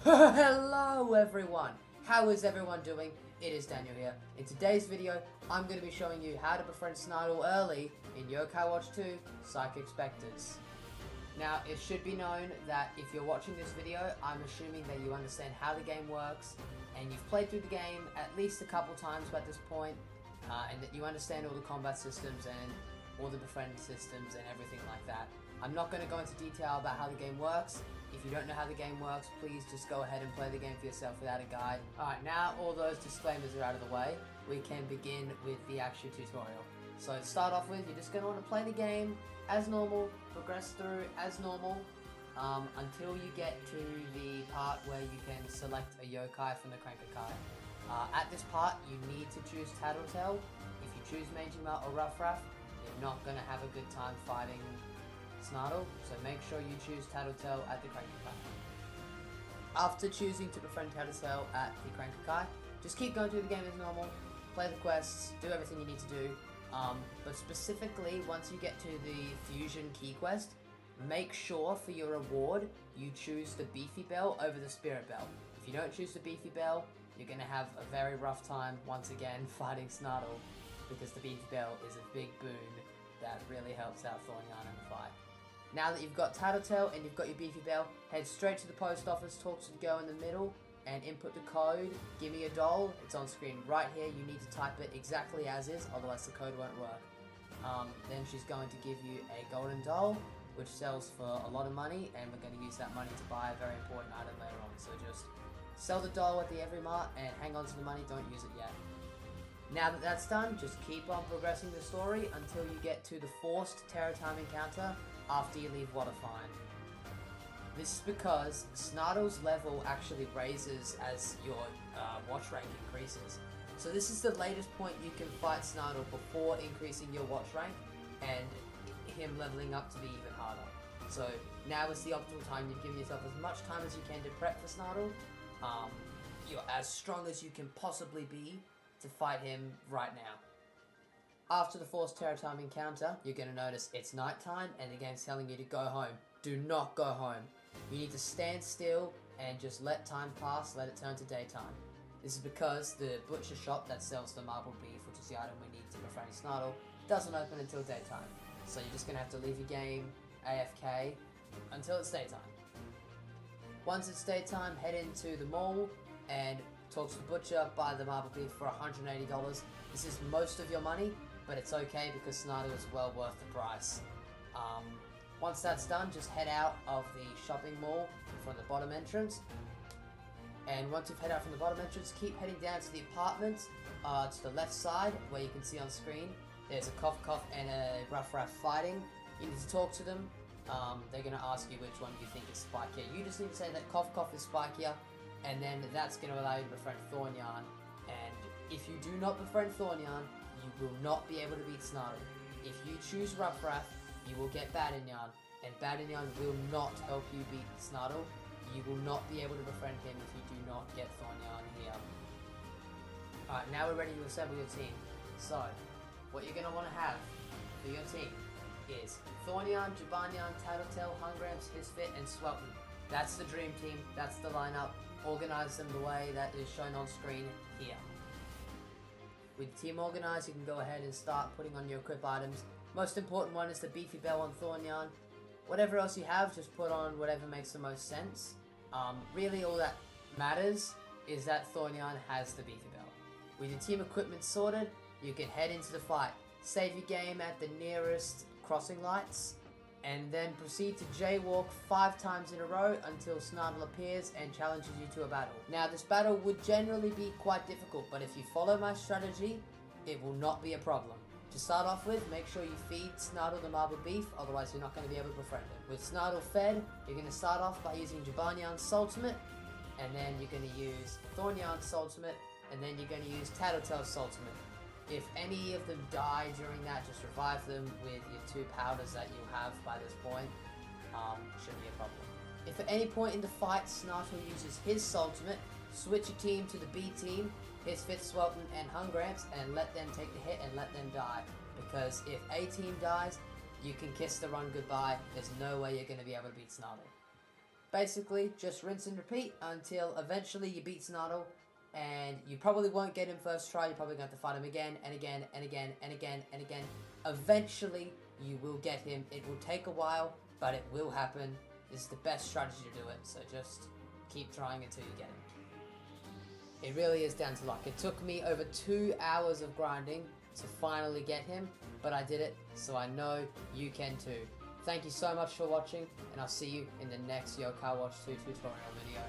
Hello everyone! How is everyone doing? It is Daniel here. In today's video, I'm going to be showing you how to befriend Snartle early in Yokai Watch 2 Psychic Spectres. Now, it should be known that if you're watching this video, I'm assuming that you understand how the game works, and you've played through the game at least a couple times at this point, and that you understand all the combat systems and all the befriend systems and everything like that. I'm not going to go into detail about how the game works. If you don't know how the game works, please just go ahead and play the game for yourself without a guide. Alright, now all those disclaimers are out of the way, we can begin with the actual tutorial. So to start off with, you're just going to want to play the game as normal, progress through as normal, until you get to the part where you can select a yokai from the Crankakai. At this part, you need to choose Tattletale. If you choose Majima or Ruffruff, you're not going to have a good time fighting Snartle, so make sure you choose Tattletale at the Crankakai. After choosing to befriend Tattletale at the Crankakai, just keep going through the game as normal, play the quests, do everything you need to do, but specifically once you get to the Fusion Key Quest, make sure for your reward you choose the Beefy Bell over the Spirit Bell. If you don't choose the Beefy Bell, you're going to have a very rough time once again fighting Snartle, because the Beefy Bell is a big boon that really helps out Thornyan in the fight. Now that you've got Tattletale and you've got your Beefy Bell, head straight to the post office, talk to the girl in the middle, and input the code, give me a doll. It's on screen right here. You need to type it exactly as is, otherwise the code won't work. Then she's going to give you a golden doll, which sells for a lot of money, and we're going to use that money to buy a very important item later on. So just sell the doll at the Everymart and hang on to the money, don't use it yet. Now that that's done, just keep on progressing the story until you get to the forced Terror Time encounter after you leave Waterfine. This is because Snartle's level actually raises as your watch rank increases. So this is the latest point you can fight Snartle before increasing your watch rank and him leveling up to be even harder. So now is the optimal time. You've given yourself as much time as you can to prep for Snartle. You're as strong as you can possibly be to fight him right now. After the forced Terror Time encounter, you're going to notice it's nighttime and the game's telling you to go home. Do not go home. You need to stand still and just let time pass, let it turn to daytime. This is because the butcher shop that sells the marble beef, which is the item we need to befriend Snartle, doesn't open until daytime. So you're just going to have to leave your game AFK until it's daytime. Once it's daytime, head into the mall and talk to the butcher, buy the marble beef for $180. This is most of your money, but it's okay because Snartle is well worth the price. Once that's done, just head out of the shopping mall from the bottom entrance. And once you've head out from the bottom entrance, keep heading down to the apartments to the left side, where you can see on screen there's a Cough Cough and a Ruffruff fighting. You need to talk to them. They're going to ask you which one you think is spikier. You just need to say that Cough Cough is spikier, and then that's going to allow you to befriend Thornyan. And if you do not befriend Thornyan, you will not be able to beat Snartle. If you choose Ruffruff, you will get Badinyan, and Badinyan will not help you beat Snartle. You will not be able to befriend him if you do not get Thornyan here. Alright, now we're ready to assemble your team. So, what you're going to want to have for your team is Thornyan, Jibanyan, Tattletale, Hungramps, Hisfit, and Swelton. That's the dream team, that's the lineup. Organize them the way that is shown on screen here. With the team organized, you can go ahead and start putting on your equip items. Most important one is the Beefy Bell on Thornyan. Whatever else you have, just put on whatever makes the most sense. Really all that matters is that Thornyan has the Beefy Bell. With your team equipment sorted, you can head into the fight. Save your game at the nearest crossing lights, and then proceed to jaywalk 5 times in a row until Snartle appears and challenges you to a battle. Now this battle would generally be quite difficult, but if you follow my strategy, it will not be a problem. To start off with, make sure you feed Snartle the marble beef, otherwise you're not going to be able to befriend it. With Snartle fed, you're going to start off by using Jibanyan's Ultimate, and then you're going to use Thornyan's Ultimate, and then you're going to use Tattletale's Ultimate. If any of them die during that, just revive them with your 2 powders that you have by this point. Shouldn't be a problem. If at any point in the fight Snartle uses his ultimate, switch your team to the B team, Hisfit, Swelton, and Hungramps, and let them take the hit and let them die. Because if A team dies, you can kiss the run goodbye. There's no way you're going to be able to beat Snartle. basically just rinse and repeat until eventually you beat Snartle, and you probably won't get him first try. You're probably going to have to fight him again and again and again and again and again. Eventually you will get him. It will take a while, but it will happen. This is the best strategy to do it, so just keep trying until you get him. It really is down to luck. It took me over 2 hours of grinding to finally get him, but I did it, so I know you can too. Thank you so much for watching, and I'll see you in the next Yokai Watch 2 tutorial video.